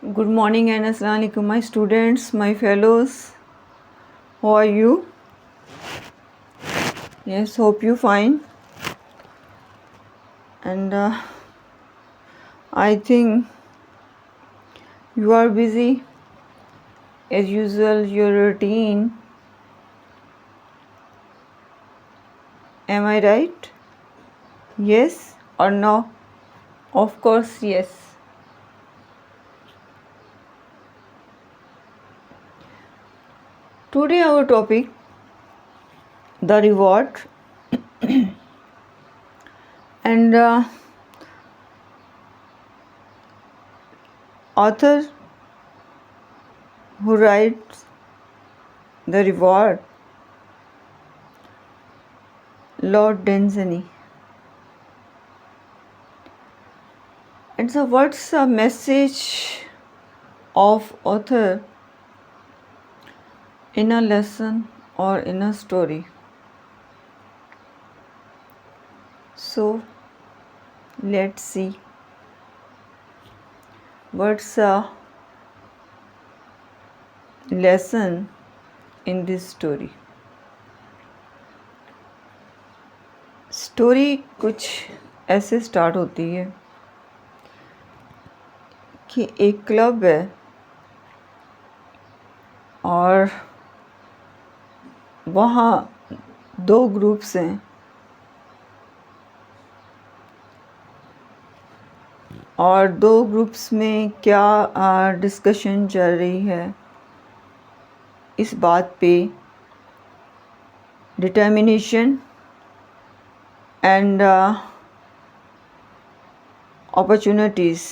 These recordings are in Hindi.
Good morning and assalamu alaikum, my students, my fellows. How are you? Yes, hope you fine. And I think you are busy as usual. Your routine. Am I right? Yes or no? Of course, yes. Today our topic, the reward. And author who writes the reward, Lord Dunsany. And so what's the message of author in a lesson or in a story? So let's see what's a lesson in this story. Story कुछ ऐसे स्टार्ट होती है कि एक क्लब है और वहाँ दो ग्रुप्स हैं और दो ग्रुप्स में क्या डिस्कशन चल रही है इस बात पे, डिटर्मिनेशन एंड अपॉर्चुनिटीज़।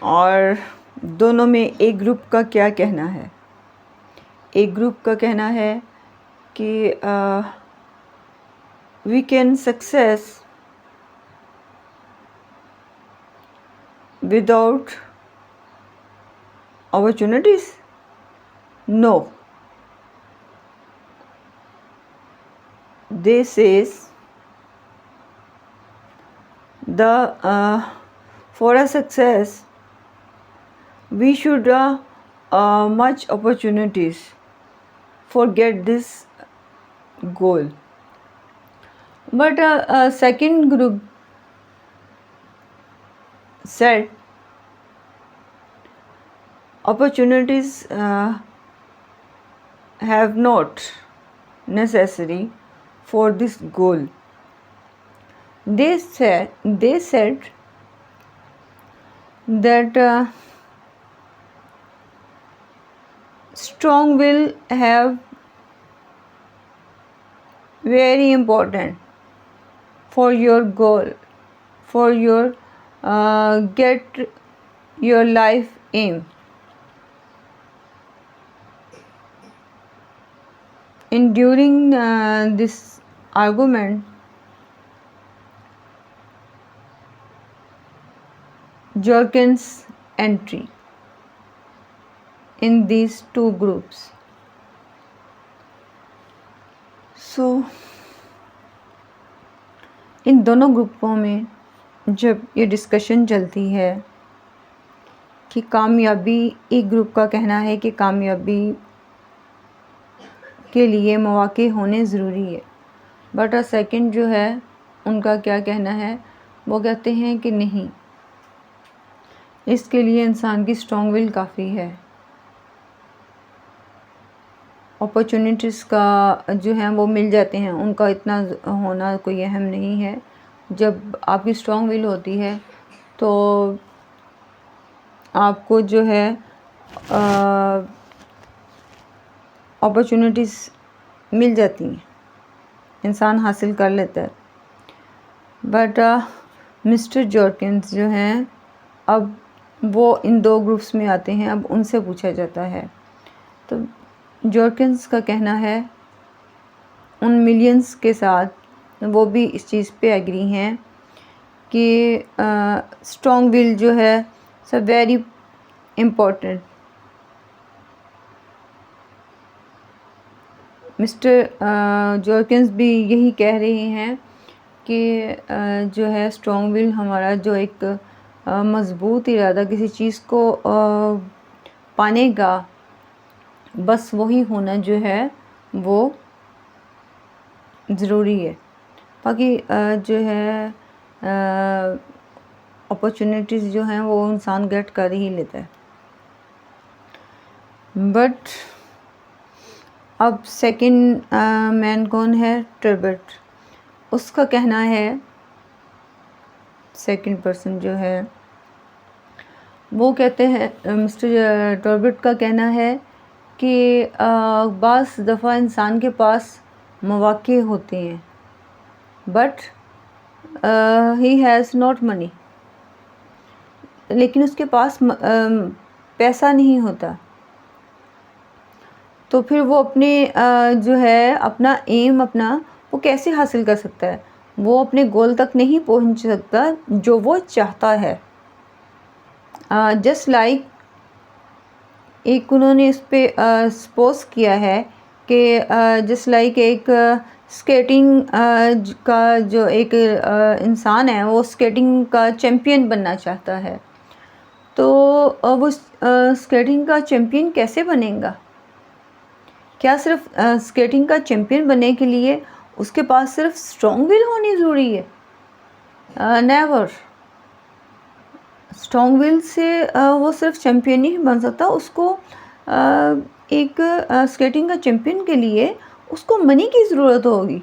और दोनों में एक ग्रुप का क्या कहना है? एक ग्रुप का कहना है कि we can success without opportunities? No. They says for a success we should much opportunities for get this goal. But a second group said opportunities have not necessary for this goal. They said that strong will have very important for your goal, for your get your life aim. In during this argument, Jorkin's entry in these two groups. So इन दोनों ग्रुपों में जब ये डिस्कशन चलती है कि कामयाबी, एक ग्रुप का कहना है कि कामयाबी के लिए मौके होने ज़रूरी है, बट सेकंड जो है उनका क्या कहना है, वो कहते हैं कि नहीं, इसके लिए इंसान की स्ट्रॉन्ग विल काफ़ी है। अपॉर्चुनिटीज़ का जो है वो मिल जाते हैं, उनका इतना होना कोई अहम नहीं है। जब आपकी स्ट्रॉन्ग विल होती है तो आपको जो है अपॉर्चुनिटीज़ मिल जाती हैं, इंसान हासिल कर लेता है। बट मिस्टर जॉर्किंस जो हैं, अब वो इन दो ग्रुप्स में आते हैं। अब उनसे पूछा जाता है तो जॉर्किंस का कहना है, उन मिलियंस के साथ वो भी इस चीज़ पे एग्री हैं कि स्ट्रॉन्ग विल जो है सब वेरी इम्पोर्टेंट। मिस्टर जॉर्किंस भी यही कह रहे हैं कि जो है स्ट्रॉन्ग विल हमारा जो एक मज़बूत इरादा किसी चीज़ को पाने का, बस वही होना जो है वो ज़रूरी है। बाकी जो है अपॉर्चुनिटीज़ जो हैं वो इंसान गेट कर ही लेता है। बट अब सेकंड मैन कौन है? टर्बट। उसका कहना है, सेकंड पर्सन जो है वो कहते हैं, मिस्टर टर्बट का कहना है कि बाज़ दफ़ा इंसान के पास मौक़े होते हैं but he has not money, लेकिन उसके पास पैसा नहीं होता। तो फिर वो अपने जो है अपना एम अपना वो कैसे हासिल कर सकता है? वो अपने गोल तक नहीं पहुंच सकता जो वो चाहता है। जस्ट लाइक एक उन्होंने इस पे सपोज किया है कि जस्ट लाइक एक स्केटिंग का जो एक इंसान है वो स्केटिंग का चैम्पियन बनना चाहता है, तो वो स्केटिंग का चैम्पियन कैसे बनेगा? क्या सिर्फ स्केटिंग का चैम्पियन बनने के लिए उसके पास सिर्फ स्ट्रॉन्ग विल होनी ज़रूरी है? नेवर। स्ट्रॉन्ग विल से वो सिर्फ चैम्पियन नहीं बन सकता, उसको एक स्केटिंग का चैम्पियन के लिए उसको मनी की ज़रूरत होगी,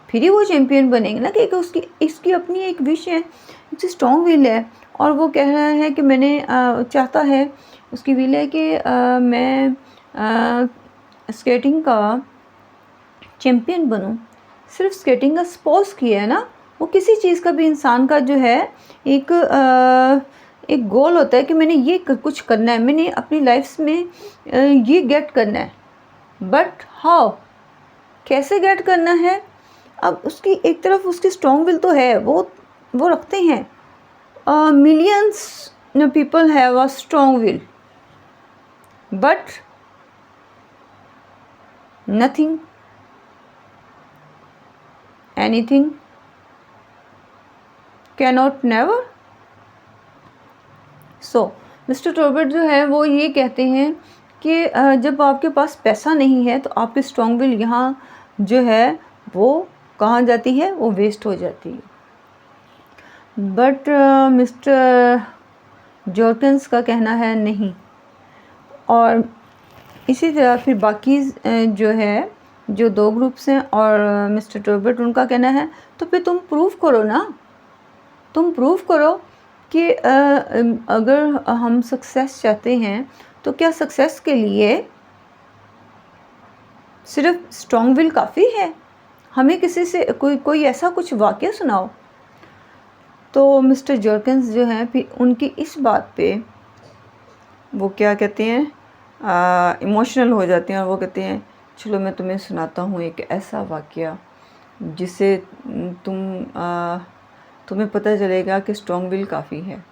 फिर ही वो चैम्पियन बनेंगे ना। कि इसकी अपनी एक विश है, उसकी स्ट्रॉन्ग विल है और वो कह रहा है कि मैंने चाहता है, उसकी विल है कि मैं स्केटिंग का चैम्पियन बनूं। सिर्फ स्केटिंग का सपोज किया है ना, वो किसी चीज़ का भी इंसान का जो है एक गोल होता है कि मैंने ये कुछ करना है, मैंने अपनी लाइफ में ये गेट करना है। बट हाउ, कैसे गेट करना है? अब उसकी एक तरफ उसकी स्ट्रॉन्ग विल तो है, वो रखते हैं। Millions people have a strong will but nothing, anything, cannot, never. So Mister Torbert जो है वो ये कहते हैं कि जब आपके पास पैसा नहीं है तो आपकी स्ट्रॉन्ग विल यहाँ जो है वो कहाँ जाती है? वो वेस्ट हो जाती है। बट मिस्टर जॉर्किंस का कहना है नहीं। और इसी तरह फिर बाकी जो है जो दो ग्रुप्स हैं और मिस्टर टॉर्बट उनका कहना है तो फिर तुम प्रूव करो ना, तुम प्रूव करो कि अगर हम सक्सेस चाहते हैं तो क्या सक्सेस के लिए सिर्फ स्ट्रॉन्ग विल काफ़ी है? हमें किसी से कोई ऐसा कुछ वाक़या सुनाओ। तो मिस्टर जॉर्किंस जो हैं फिर उनकी इस बात पे वो क्या कहते हैं, इमोशनल हो जाते हैं और वो कहते हैं चलो मैं तुम्हें सुनाता हूँ एक ऐसा वाक़या जिससे तुम्हें पता चलेगा कि स्ट्रॉन्ग विल काफ़ी है।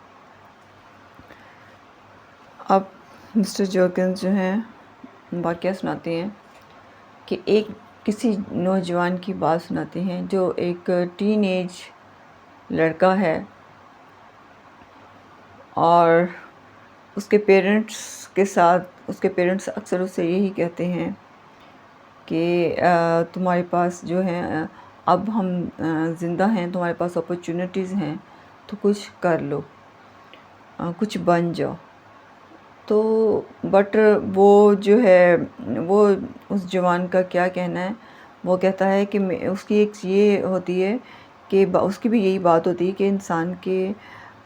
अब मिस्टर जॉर्किंस जो हैं वाक़या सुनाते हैं कि एक किसी नौजवान की बात सुनाते हैं जो एक टीनेज लड़का है और उसके पेरेंट्स के साथ उसके पेरेंट्स अक्सर उससे यही कहते हैं कि तुम्हारे पास जो है अब हम ज़िंदा हैं, तुम्हारे पास अपॉर्चुनिटीज़ हैं तो कुछ कर लो, कुछ बन जाओ। तो बट वो जो है वो उस जवान का क्या कहना है, वो कहता है कि उसकी एक ये होती है कि उसकी भी यही बात होती है कि इंसान के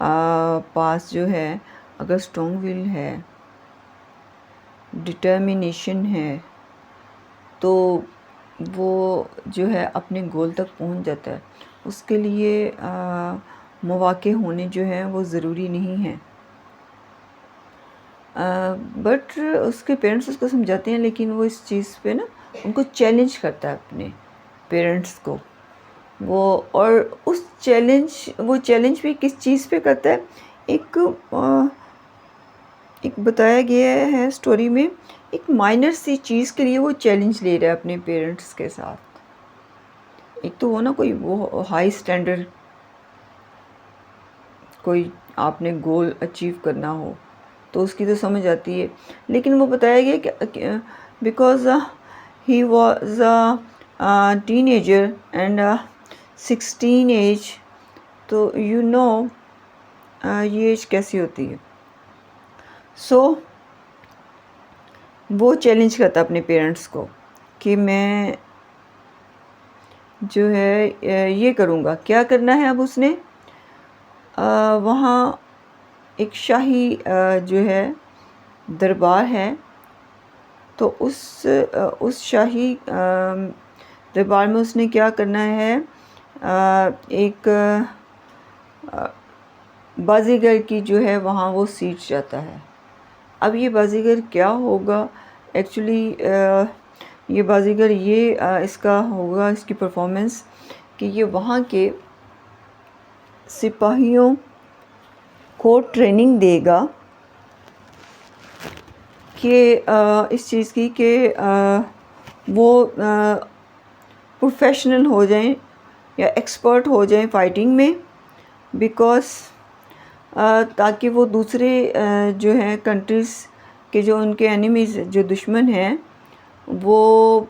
पास जो है अगर स्ट्रॉन्ग विल है, डिटर्मिनेशन है, तो वो जो है अपने गोल तक पहुंच जाता है। उसके लिए मौक़े होने जो हैं वो ज़रूरी नहीं हैं। बट उसके पेरेंट्स उसको समझाते हैं, लेकिन वो इस चीज़ पे ना उनको चैलेंज करता है अपने पेरेंट्स को। वो और उस चैलेंज भी किस चीज़ पे करता है? एक बताया गया है स्टोरी में, एक माइनर सी चीज़ के लिए वो चैलेंज ले रहा है अपने पेरेंट्स के साथ। एक तो वो ना कोई वो हाई स्टैंडर्ड कोई आपने गोल अचीव करना हो तो उसकी तो समझ आती है, लेकिन वो बताया गया कि because he was a teenager and 16 age, तो यू नो ये एज कैसी होती है। सो वो चैलेंज करता अपने पेरेंट्स को कि मैं जो है ये करूँगा। क्या करना है अब उसने, वहाँ एक शाही जो है दरबार है, तो उस शाही दरबार में उसने क्या करना है, एक बाजीगर की जो है वहाँ वो सीट जाता है। अब ये बाजीगर क्या होगा एक्चुअली, ये बाजीगर ये इसका होगा, इसकी परफॉर्मेंस कि ये वहाँ के सिपाहियों को ट्रेनिंग देगा कि इस चीज़ की कि वो प्रोफेशनल हो जाएं या एक्सपर्ट हो जाएं फाइटिंग में, बिकॉज़ ताकि वो दूसरे जो हैं कंट्रीज़ के जो उनके एनिमीज़ जो दुश्मन हैं वो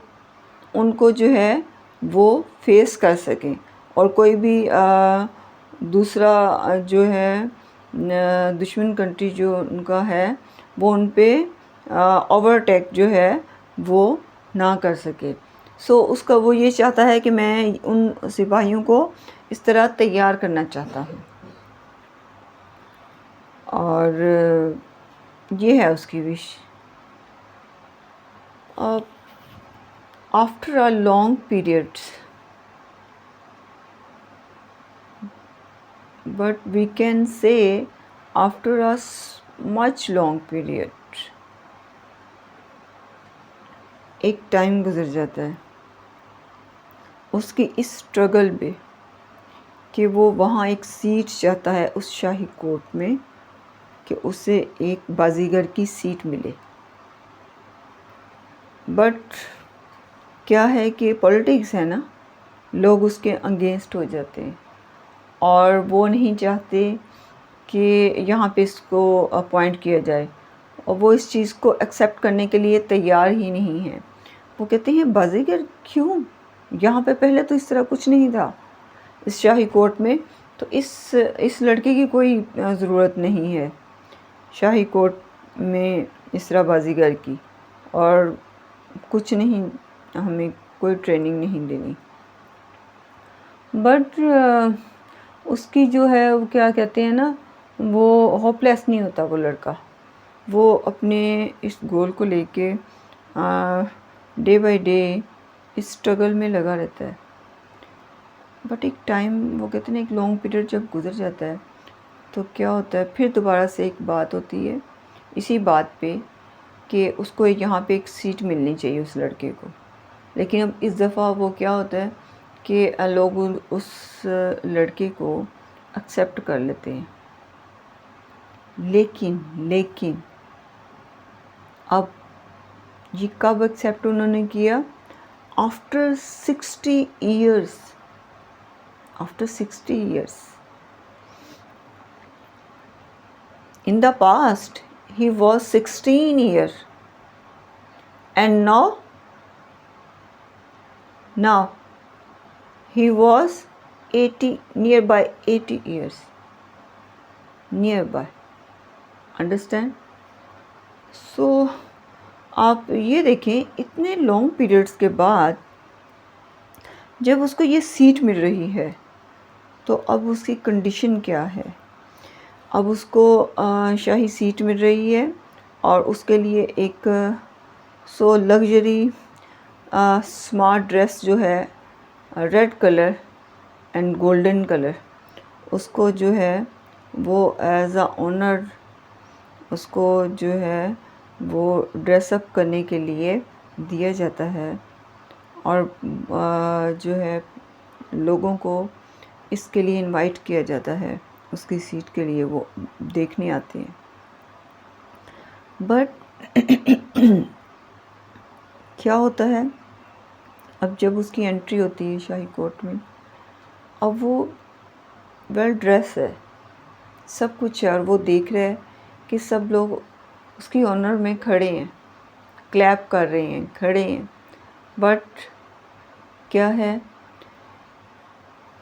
उनको जो है वो फेस कर सकें और कोई भी दूसरा जो है दुश्मन कंट्री जो उनका है वो उन पे ओवरटेक जो है वो ना कर सके। सो उसका वो ये चाहता है कि मैं उन सिपाहियों को इस तरह तैयार करना चाहता हूँ, और ये है उसकी wish. After a long period, but we can say after a much long period, एक टाइम गुजर जाता है उसकी इस स्ट्रगल पे कि वो वहाँ एक सीट चाहता है उस शाही कोर्ट में कि उसे एक बाजीगर की सीट मिले। बट क्या है कि पॉलिटिक्स है ना, लोग उसके अगेंस्ट हो जाते हैं और वो नहीं चाहते कि यहाँ पे इसको अपॉइंट किया जाए, और वो इस चीज़ को एक्सेप्ट करने के लिए तैयार ही नहीं है। वो कहते हैं बाजीगर क्यों, यहाँ पे पहले तो इस तरह कुछ नहीं था इस शाही कोर्ट में, तो इस लड़के की कोई ज़रूरत नहीं है शाही कोर्ट में इस तरह बाजीगर की, और कुछ नहीं, हमें कोई ट्रेनिंग नहीं देनी। बट उसकी जो है वो क्या कहते हैं ना, वो होपलेस नहीं होता वो लड़का, वो अपने इस गोल को लेके डे बाय डे इस स्ट्रगल में लगा रहता है। बट एक टाइम, वो कहते हैं ना, एक लॉन्ग पीरियड जब गुजर जाता है तो क्या होता है, फिर दोबारा से एक बात होती है इसी बात पे कि उसको यहाँ पे एक सीट मिलनी चाहिए उस लड़के को। लेकिन अब इस दफ़ा वो क्या होता है कि लोग उस लड़के को एक्सेप्ट कर लेते हैं, लेकिन अब ये कब एक्सेप्ट उन्होंने किया, after 60 years. After 60 years in the past he was 16 years, and now he was 80, nearby 80 years, nearby, understand। so आप ये देखें, इतने लॉन्ग पीरियड्स के बाद जब उसको ये सीट मिल रही है तो अब उसकी कंडीशन क्या है। अब उसको शाही सीट मिल रही है और उसके लिए एक सो लग्जरी स्मार्ट ड्रेस जो है red colour and golden colour, उसको जो है वो एज अ ऑनर उसको जो है वो ड्रेसअप करने के लिए दिया जाता है, और जो है लोगों को इसके लिए इनवाइट किया जाता है, उसकी सीट के लिए वो देखने आते हैं। बट क्या होता है, अब जब उसकी एंट्री होती है शाही कोर्ट में, अब वो वेल ड्रेस है, सब कुछ है, और वो देख रहा है कि सब लोग उसकी ऑनर में खड़े हैं, क्लैप कर रहे हैं, खड़े हैं। बट क्या है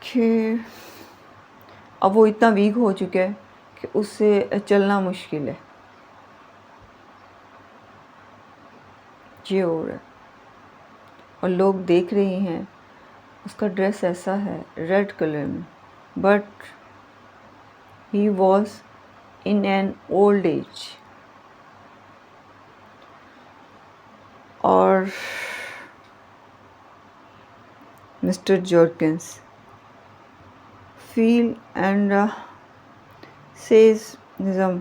कि अब वो इतना वीक हो चुका है कि उससे चलना मुश्किल है। ये हो रहा है और लोग देख रहे हैं। उसका ड्रेस ऐसा है रेड कलर में, but he was in an old age. और mister जॉर्किंस feel and says Nizam,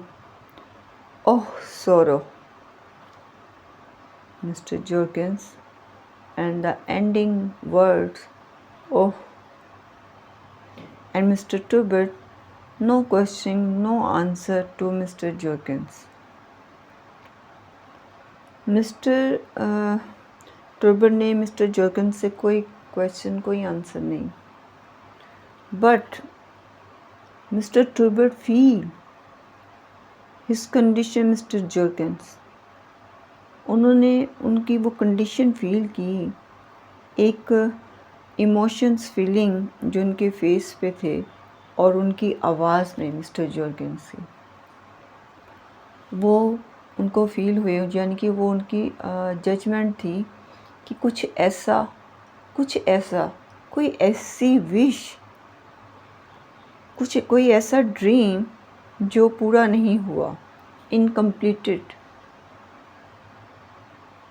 oh sorrow, Mr. Jorkins, and the ending words, oh, and Mr. Turbot, no question, no answer to Mr. Jorkins. Mister Turber ने मिस्टर जॉर्किंस से कोई क्वेश्चन, कोई आंसर नहीं। But Mister Turber feel his condition Mister Jorkins, उन्होंने उनकी वो कंडीशन फील की, एक इमोशंस फीलिंग जो उनके फेस पे थे और उनकी आवाज़ में मिस्टर जॉर्किंस की, वो उनको फील हुए, यानी कि वो उनकी जजमेंट थी कि कुछ ऐसा, कोई ऐसी विश, कोई ऐसा ड्रीम जो पूरा नहीं हुआ, इनकम्प्लीटेड।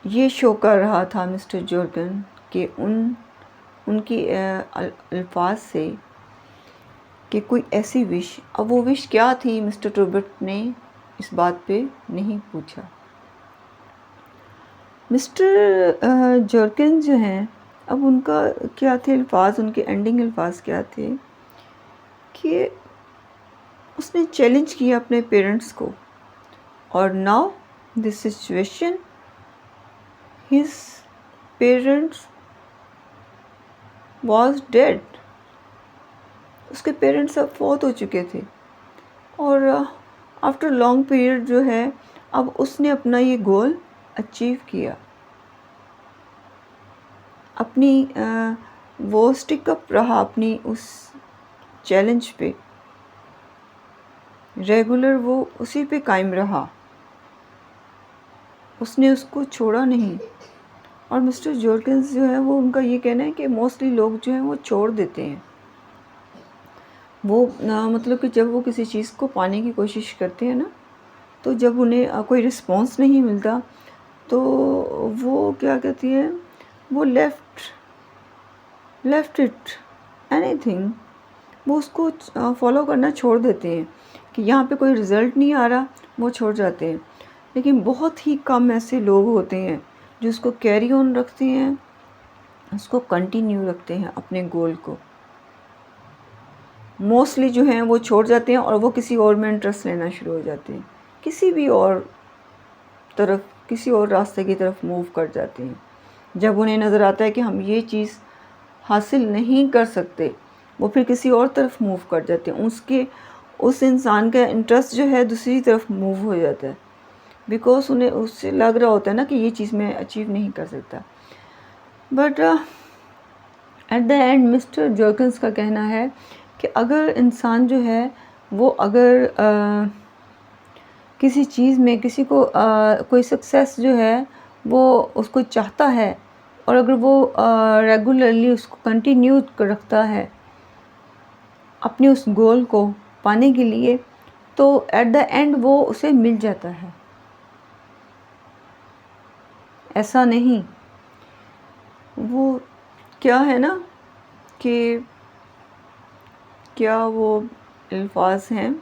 ये शो कर रहा था मिस्टर जॉर्किन कि उनकी अल्फाज से कि कोई ऐसी विश। अब वो विश क्या थी मिस्टर टर्बट ने इस बात पे नहीं पूछा। मिस्टर जॉर्किन जो हैं, अब उनका क्या थे अल्फाज, उनके एंडिंग अल्फाज क्या थे कि उसने चैलेंज किया अपने पेरेंट्स को, और now this situation, his parents was dead. उसके पेरेंट्स अब फौत हो चुके थे, और आफ्टर लॉन्ग पीरियड जो है, अब उसने अपना ये गोल अचीव किया। अपनी वो स्टिक अप रहा अपनी उस चैलेंज पे, रेगुलर वो उसी पे कायम रहा, उसने उसको छोड़ा नहीं। और मिस्टर जॉर्किंस जो है, वो उनका ये कहना है कि मोस्टली लोग जो हैं वो छोड़ देते हैं। वो मतलब कि जब वो किसी चीज़ को पाने की कोशिश करते हैं ना, तो जब उन्हें कोई रिस्पॉन्स नहीं मिलता तो वो क्या कहती हैं, वो लेफ्ट इट एनीथिंग, वो उसको फॉलो करना छोड़ देते हैं कि यहाँ पे कोई रिज़ल्ट नहीं आ रहा, वो छोड़ जाते हैं। लेकिन बहुत ही कम ऐसे लोग होते हैं जो उसको कैरी ऑन रखते हैं, उसको कंटिन्यू रखते हैं अपने गोल को। मोस्टली जो हैं वो छोड़ जाते हैं और वो किसी और में इंटरेस्ट लेना शुरू हो जाते हैं, किसी भी और तरफ, किसी और रास्ते की तरफ मूव कर जाते हैं। जब उन्हें नज़र आता है कि हम ये चीज़ हासिल नहीं कर सकते, वो फिर किसी और तरफ मूव कर जाते हैं। उस इंसान का इंटरेस्ट जो है दूसरी तरफ मूव हो जाता है, बिकॉज उन्हें उससे लग रहा होता है ना कि ये चीज़ मैं अचीव नहीं कर सकता। But at the end Mister Jorkins का कहना है कि अगर इंसान जो है वो अगर किसी चीज़ में किसी को कोई सक्सेस जो है वो उसको चाहता है, और अगर वो रेगुलरली उसको कंटिन्यू रखता है अपने उस गोल को पाने के लिए, तो एट द एंड वो उसे मिल जाता है। ऐसा नहीं, वो क्या है ना कि क्या वो अल्फाज हैं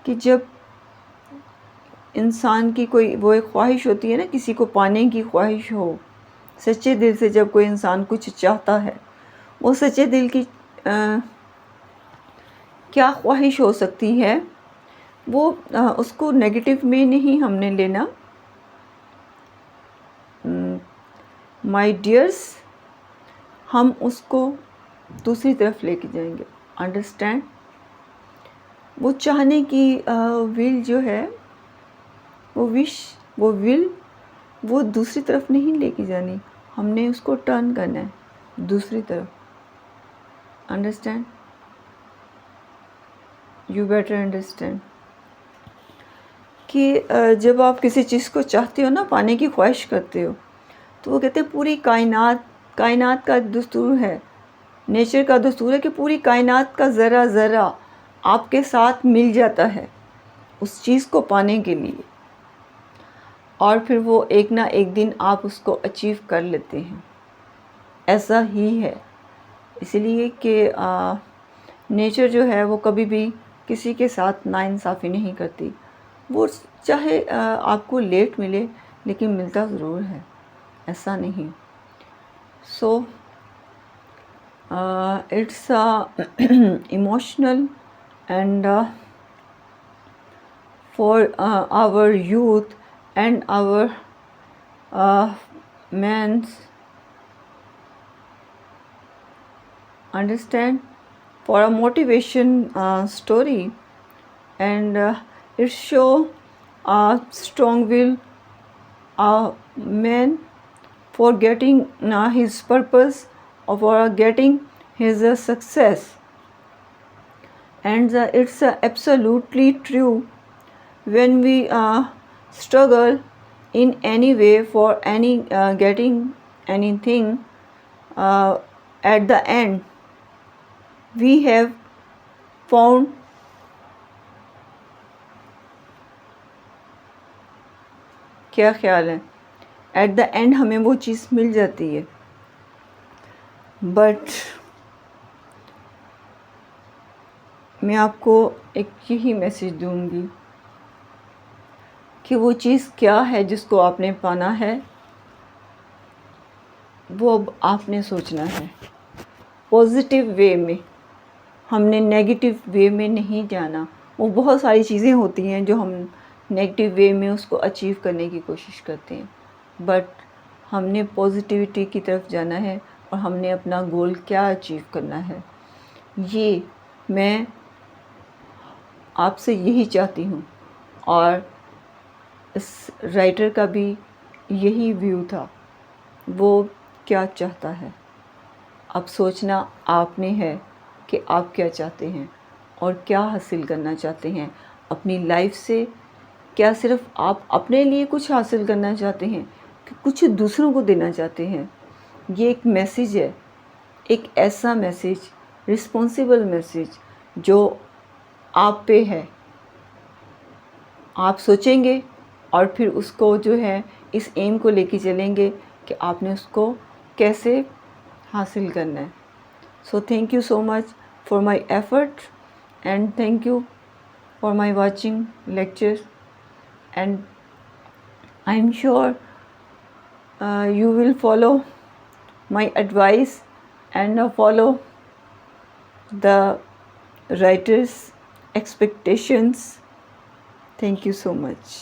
कि जब इंसान की कोई वो एक ख्वाहिश होती है ना, किसी को पाने की ख्वाहिश हो, सच्चे दिल से जब कोई इंसान कुछ चाहता है, वो सच्चे दिल की क्या ख्वाहिश हो सकती है, वो उसको नेगेटिव में नहीं हमने लेना। माय डियर्स, हम उसको दूसरी तरफ लेके जाएंगे। अंडरस्टैंड? वो चाहने की विल जो है, वो विश, वो विल, वो दूसरी तरफ नहीं लेके जानी, हमने उसको टर्न करना है दूसरी तरफ। अंडरस्टैंड? यू बेटर अंडरस्टैंड कि जब आप किसी चीज़ को चाहते हो ना, पाने की ख्वाहिश करते हो, तो वो कहते हैं पूरी कायनात का दस्तूर है, नेचर का दस्तूर है कि पूरी कायनात का ज़रा ज़रा आपके साथ मिल जाता है उस चीज़ को पाने के लिए, और फिर वो एक ना एक दिन आप उसको अचीव कर लेते हैं। ऐसा ही है, इसलिए कि नेचर जो है वो कभी भी किसी के साथ नाइंसाफ़ी नहीं करती। वो चाहे आपको लेट मिले, लेकिन मिलता ज़रूर है, ऐसा नहीं। सो it's emotional, and for our youth and our men's, understand, for a motivation story, and it show a strong will man for getting his purpose, or for getting his success. And it's absolutely true, when we struggle in any way for any getting anything, at the end we have found क्या ख्याल है, एट द एंड हमें वो चीज़ मिल जाती है। बट मैं आपको एक यही मैसेज दूंगी कि वो चीज़ क्या है जिसको आपने पाना है, वो अब आपने सोचना है पॉजिटिव वे में, हमने नेगेटिव वे में नहीं जाना। वो बहुत सारी चीज़ें होती हैं जो हम नेगेटिव वे में उसको अचीव करने की कोशिश करते हैं, बट हमने पॉजिटिविटी की तरफ जाना है और हमने अपना गोल क्या अचीव करना है। ये मैं आपसे यही चाहती हूँ, और इस राइटर का भी यही व्यू था, वो क्या चाहता है। अब सोचना आपने है कि आप क्या चाहते हैं और क्या हासिल करना चाहते हैं अपनी लाइफ से। क्या सिर्फ आप अपने लिए कुछ हासिल करना चाहते हैं कि कुछ दूसरों को देना चाहते हैं। ये एक मैसेज है, एक ऐसा मैसेज, रिस्पॉन्सिबल मैसेज जो आप पे है। आप सोचेंगे और फिर उसको जो है इस एम को लेके चलेंगे कि आपने उसको कैसे हासिल करना है। So thank you so much for my effort, and thank you for my watching lecture, and I'm sure you will follow my advice and follow the writer's expectations. Thank you so much.